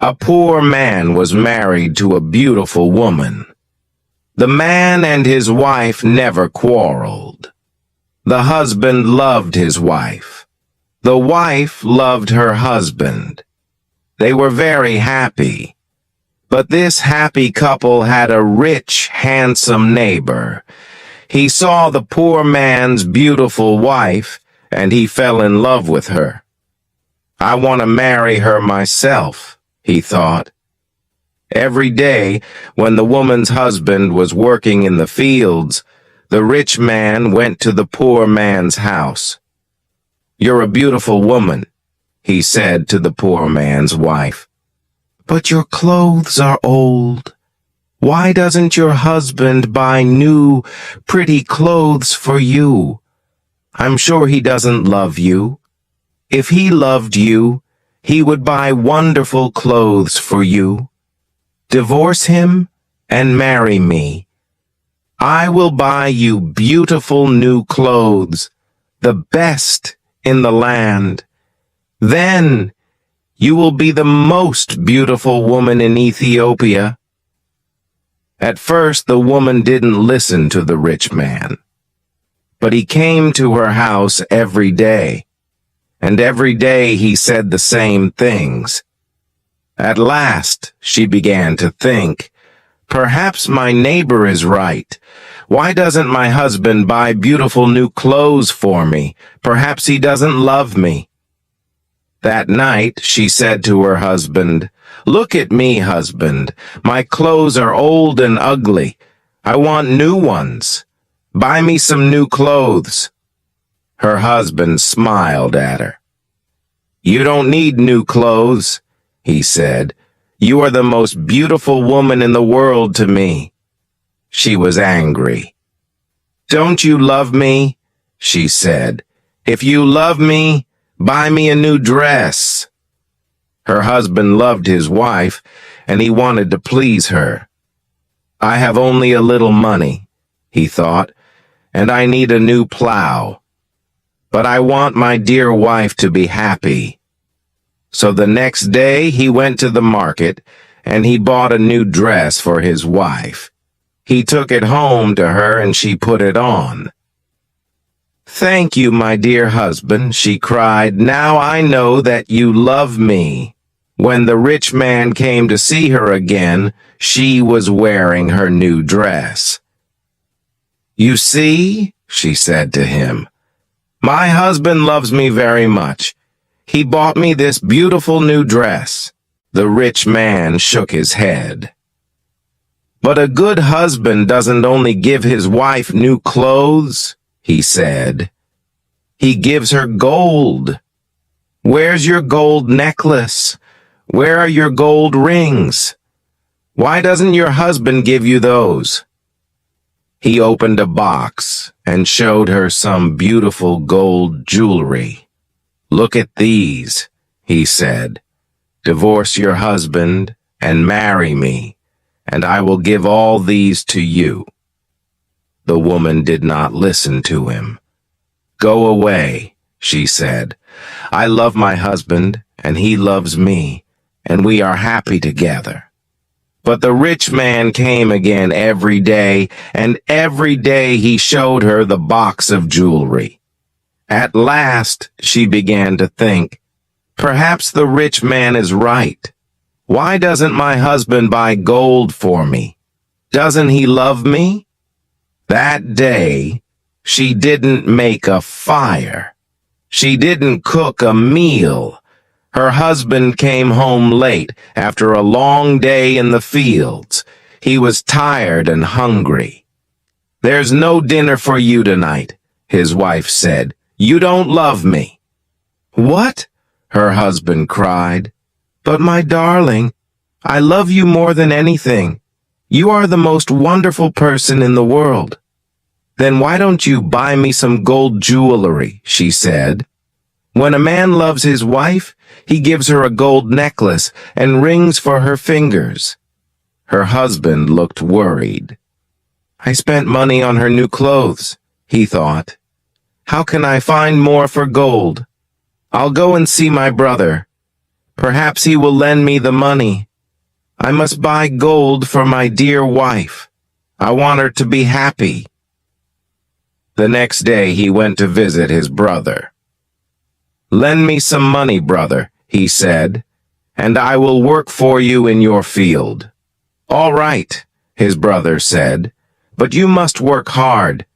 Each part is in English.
A poor man was married to a beautiful woman. The man and his wife never quarreled. The husband loved his wife. The wife loved her husband. They were very happy. But this happy couple had a rich, handsome neighbor. He saw the poor man's beautiful wife, and he fell in love with her. "I want to marry her myself," he thought. Every day, when the woman's husband was working in the fields, the rich man went to the poor man's house. "You're a beautiful woman," he said to the poor man's wife. "But your clothes are old. Why doesn't your husband buy new, pretty clothes for you? I'm sure he doesn't love you. If he loved you, he would buy wonderful clothes for you. Divorce him and marry me. I will buy you beautiful new clothes, the best in the land. Then you will be the most beautiful woman in Ethiopia." At first, the woman didn't listen to the rich man, but he came to her house every day, and every day he said the same things. At last, she began to think, "Perhaps my neighbor is right. Why doesn't my husband buy beautiful new clothes for me? Perhaps he doesn't love me." That night, she said to her husband, "Look at me, husband. My clothes are old and ugly. I want new ones. Buy me some new clothes." Her husband smiled at her. "You don't need new clothes," he said. "You are the most beautiful woman in the world to me." She was angry. "Don't you love me?" she said. "If you love me, buy me a new dress." Her husband loved his wife, and he wanted to please her. "I have only a little money," he thought, "and I need a new plow. But I want my dear wife to be happy." So the next day he went to the market, and he bought a new dress for his wife. He took it home to her, and she put it on. "Thank you, my dear husband," she cried. "Now I know that you love me." When the rich man came to see her again, she was wearing her new dress. "You see," she said to him, "my husband loves me very much. He bought me this beautiful new dress." The rich man shook his head. "But a good husband doesn't only give his wife new clothes," he said. "He gives her gold. Where's your gold necklace? Where are your gold rings? Why doesn't your husband give you those?" He opened a box and showed her some beautiful gold jewelry. "Look at these," he said. "Divorce your husband and marry me, and I will give all these to you." The woman did not listen to him. "Go away," she said. "I love my husband, and he loves me, and we are happy together." But the rich man came again every day, and every day he showed her the box of jewelry. At last, she began to think, "Perhaps the rich man is right. Why doesn't my husband buy gold for me? Doesn't he love me?" That day, she didn't make a fire. She didn't cook a meal. Her husband came home late after a long day in the fields. He was tired and hungry. "There's no dinner for you tonight," his wife said. "You don't love me." "What?" her husband cried. "But my darling, I love you more than anything. You are the most wonderful person in the world." "Then why don't you buy me some gold jewelry?" she said. "When a man loves his wife, he gives her a gold necklace and rings for her fingers." Her husband looked worried. "I spent money on her new clothes," he thought. "How can I find more for gold? I'll go and see my brother. Perhaps he will lend me the money. I must buy gold for my dear wife. I want her to be happy." The next day he went to visit his brother. "Lend me some money, brother," he said, "and I will work for you in your field." "All right," his brother said, "but you must work hard.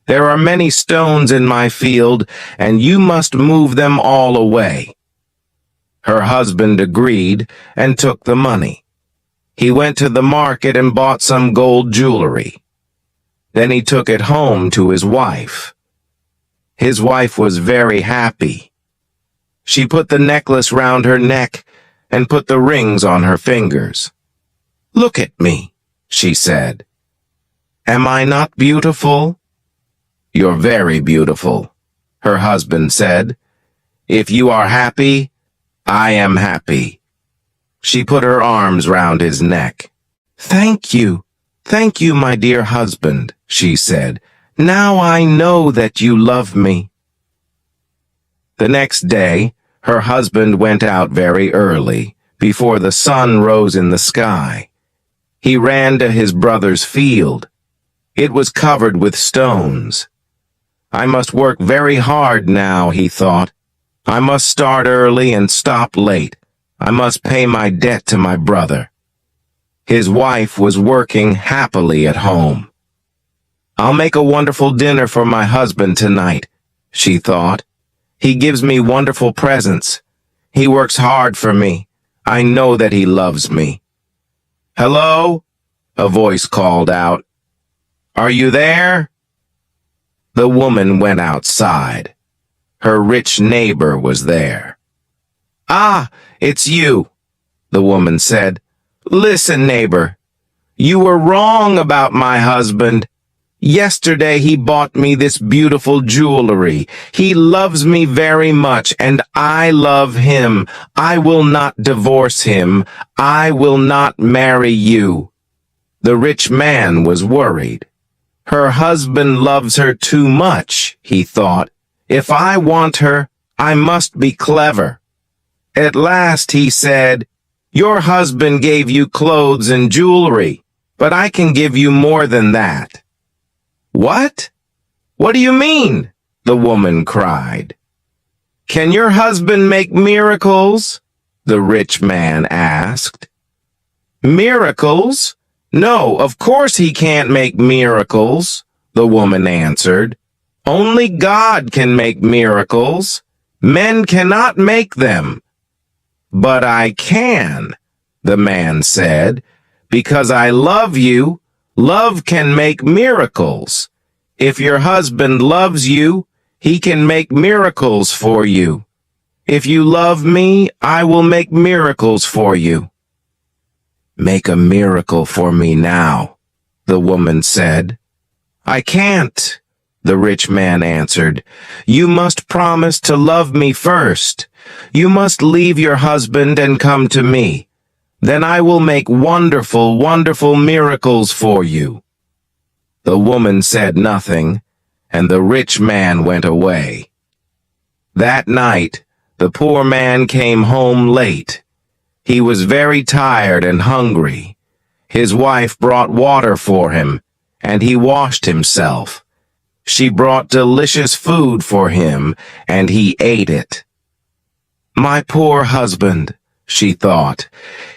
There are many stones in my field, and you must move them all away." Her husband agreed and took the money. He went to the market and bought some gold jewelry. Then he took it home to his wife. His wife was very happy. She put the necklace round her neck and put the rings on her fingers. "Look at me," she said. "Am I not beautiful?" "You're very beautiful," her husband said. "If you are happy, I am happy." She put her arms round his neck. Thank you, my dear husband," she said. "Now I know that you love me." The next day, her husband went out very early, before the sun rose in the sky. He ran to his brother's field. It was covered with stones. "I must work very hard now," he thought. "I must start early and stop late. I must pay my debt to my brother." His wife was working happily at home. "I'll make a wonderful dinner for my husband tonight," she thought. "He gives me wonderful presents. He works hard for me. I know that he loves me." "Hello?" a voice called out. "Are you there?" The woman went outside. Her rich neighbor was there. "Ah, it's you," the woman said. "Listen, neighbor, you were wrong about my husband. Yesterday he bought me this beautiful jewelry. He loves me very much, and I love him. I will not divorce him. I will not marry you." The rich man was worried. Her husband loves her too much, he thought. If I want her, I must be clever. At last he said, "Your husband gave you clothes and jewelry, but I can give you more than that." "What? What do you mean?" the woman cried. "Can your husband make miracles?" the rich man asked. "Miracles? No, of course he can't make miracles," the woman answered. "Only God can make miracles. Men cannot make them." "But I can," the man said, "because I love you. Love can make miracles. If your husband loves you, he can make miracles for you. If you love me, I will make miracles for you." "Make a miracle for me now," the woman said. "I can't," the rich man answered. "You must promise to love me first. You must leave your husband and come to me. Then I will make wonderful, wonderful miracles for you." The woman said nothing, and the rich man went away. That night, the poor man came home late. He was very tired and hungry. His wife brought water for him, and he washed himself. She brought delicious food for him, and he ate it. "My poor husband," she thought.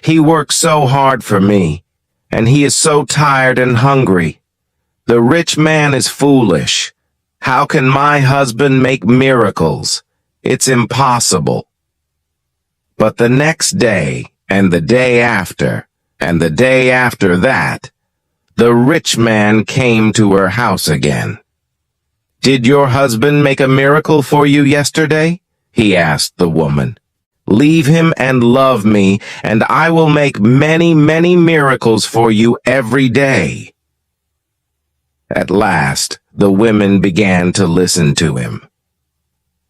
"He works so hard for me, and he is so tired and hungry. The rich man is foolish. How can my husband make miracles? It's impossible." But the next day, and the day after, and the day after that, the rich man came to her house again. "Did your husband make a miracle for you yesterday?" he asked the woman. "Leave him and love me, and I will make many, many miracles for you every day." At last, the women began to listen to him.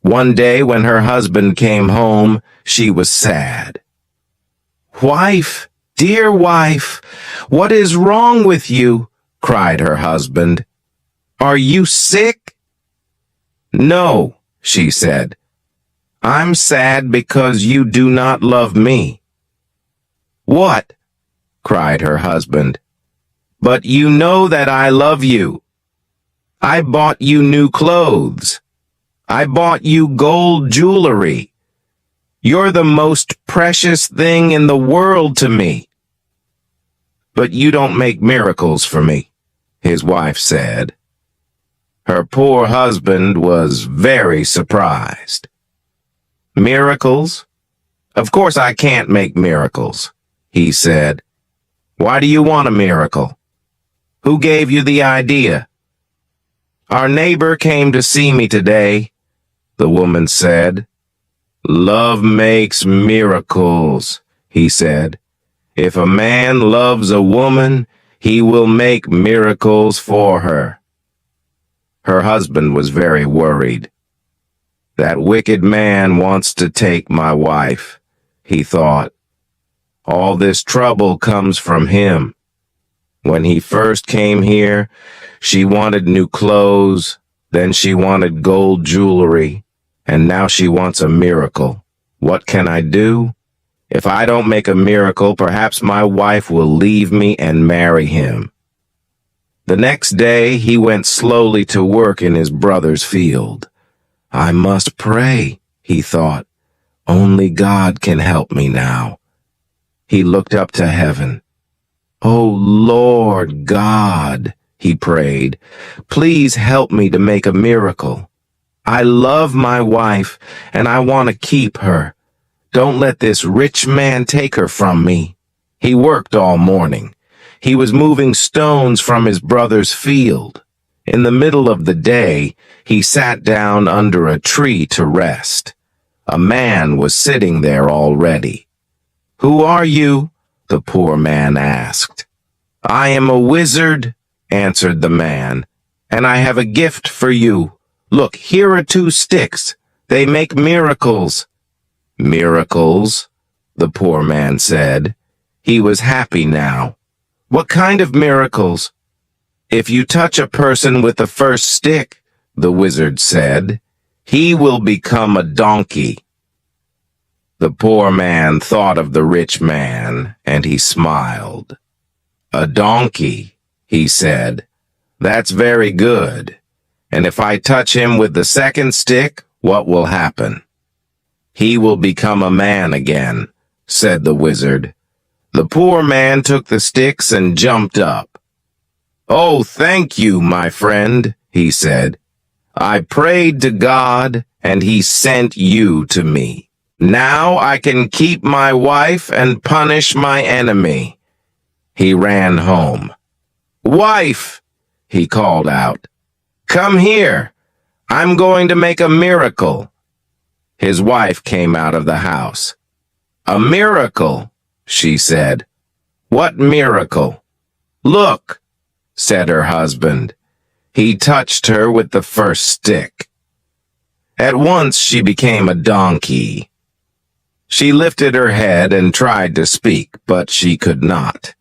One day when her husband came home, she was sad. "Wife, dear wife, what is wrong with you?" cried her husband. "Are you sick?" "No," she said. I'm sad because you do not love me." "What?" cried her husband. "But you know that I love you. I bought you new clothes. I bought you gold jewelry. You're the most precious thing in the world to me." "But you don't make miracles for me," his wife said. Her poor husband was very surprised. "Miracles? Of course I can't make miracles," he said. "Why do you want a miracle? Who gave you the idea?" "Our neighbor came to see me today," the woman said. "Love makes miracles," he said. "If a man loves a woman, he will make miracles for her." Her husband was very worried. "That wicked man wants to take my wife," he thought. "All this trouble comes from him. When he first came here, she wanted new clothes, then she wanted gold jewelry, and now she wants a miracle. What can I do? If I don't make a miracle, perhaps my wife will leave me and marry him." The next day, he went slowly to work in his brother's field. "I must pray," he thought. "Only God can help me now." He looked up to heaven. "Oh, Lord God," he prayed, "please help me to make a miracle. I love my wife, and I want to keep her. Don't let this rich man take her from me." He worked all morning. He was moving stones from his brother's field. In the middle of the day, he sat down under a tree to rest. A man was sitting there already. "Who are you?" the poor man asked. "I am a wizard," answered the man, "and I have a gift for you. Look, here are 2 sticks. They make miracles." "Miracles?" the poor man said. He was happy now. "What kind of miracles?" "If you touch a person with the first stick," the wizard said, "he will become a donkey." The poor man thought of the rich man, and he smiled. "A donkey," he said. "That's very good. And if I touch him with the second stick, what will happen?" "He will become a man again," said the wizard. The poor man took the sticks and jumped up. "Oh, thank you, my friend," he said. "I prayed to God, and he sent you to me. Now I can keep my wife and punish my enemy." He ran home. "Wife," he called out, "come here. I'm going to make a miracle." His wife came out of the house. "A miracle?" she said. "What miracle?" "Look," said her husband. He touched her with the first stick. At once she became a donkey. She lifted her head and tried to speak, but she could not.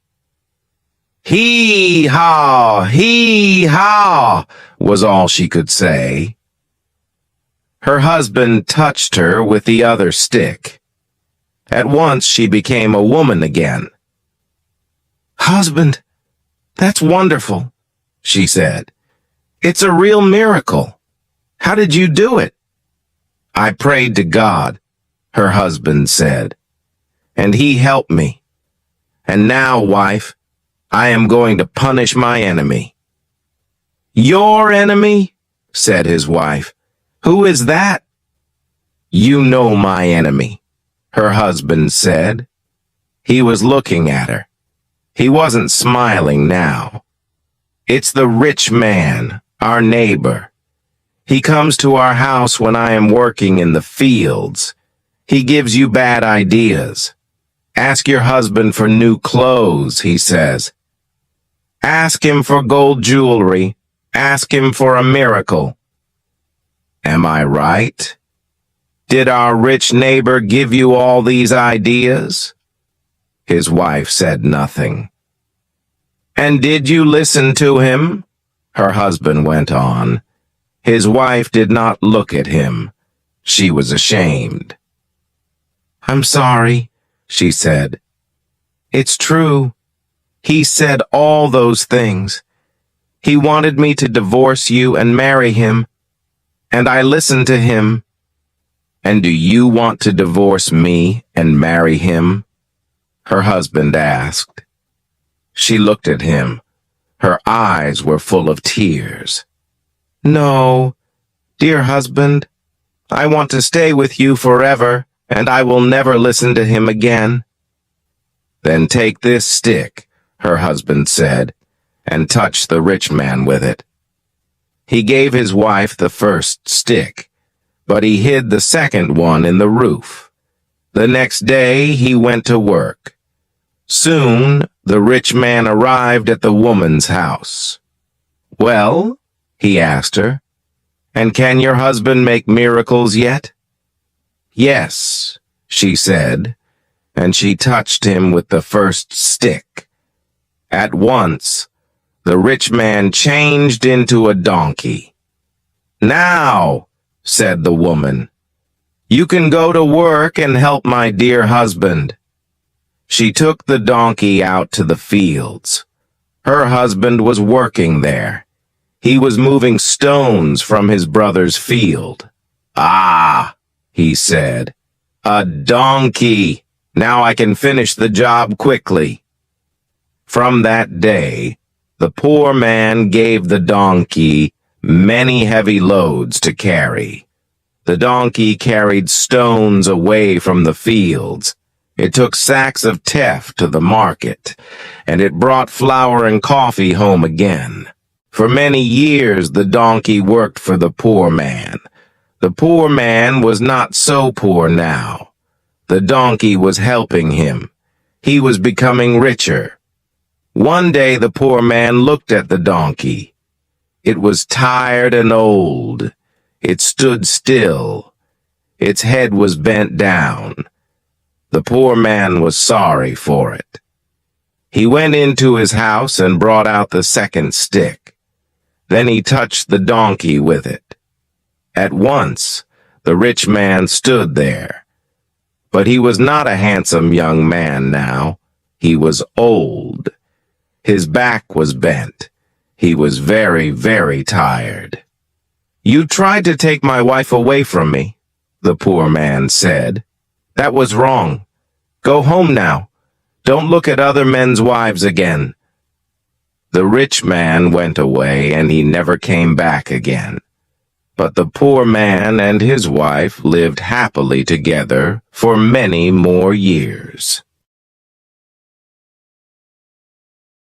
"Hee-haw, hee-haw," was all she could say. Her husband touched her with the other stick. At once she became a woman again. "Husband, that's wonderful," she said. "It's a real miracle. How did you do it?" "I prayed to God," her husband said, "and he helped me. And now, wife, I am going to punish my enemy." "Your enemy?" said his wife. "Who is that?" "You know my enemy," her husband said. He was looking at her. He wasn't smiling now. "It's the rich man, our neighbor. He comes to our house when I am working in the fields. He gives you bad ideas. Ask your husband for new clothes, he says. Ask him for gold jewelry. Ask him for a miracle. Am I right? Did our rich neighbor give you all these ideas?" His wife said nothing. "And did you listen to him?" her husband went on. His wife did not look at him. She was ashamed. "I'm sorry," she said. "It's true. He said all those things. He wanted me to divorce you and marry him, and I listened to him." "And do you want to divorce me and marry him?" her husband asked. She looked at him. Her eyes were full of tears. "No, dear husband, I want to stay with you forever, and I will never listen to him again." "Then take this stick," her husband said, and touched the rich man with it. He gave his wife the first stick, but he hid the second one in the roof. The next day he went to work. Soon the rich man arrived at the woman's house. "Well," he asked her, "and can your husband make miracles yet?" "Yes," she said, and she touched him with the first stick. At once, the rich man changed into a donkey. "Now," said the woman, "you can go to work and help my dear husband." She took the donkey out to the fields. Her husband was working there. He was moving stones from his brother's field. "Ah," he said, "a donkey. Now I can finish the job quickly." From that day, the poor man gave the donkey many heavy loads to carry. The donkey carried stones away from the fields. It took sacks of teff to the market, and it brought flour and coffee home again. For many years the donkey worked for the poor man. The poor man was not so poor now. The donkey was helping him. He was becoming richer. One day the poor man looked at the donkey. It was tired and old. It stood still. Its head was bent down. The poor man was sorry for it. He went into his house and brought out the second stick. Then he touched the donkey with it. At once, the rich man stood there. But he was not a handsome young man now. He was old. His back was bent. He was very, very tired. "You tried to take my wife away from me," the poor man said. "That was wrong. Go home now. Don't look at other men's wives again." The rich man went away, and he never came back again. But the poor man and his wife lived happily together for many more years.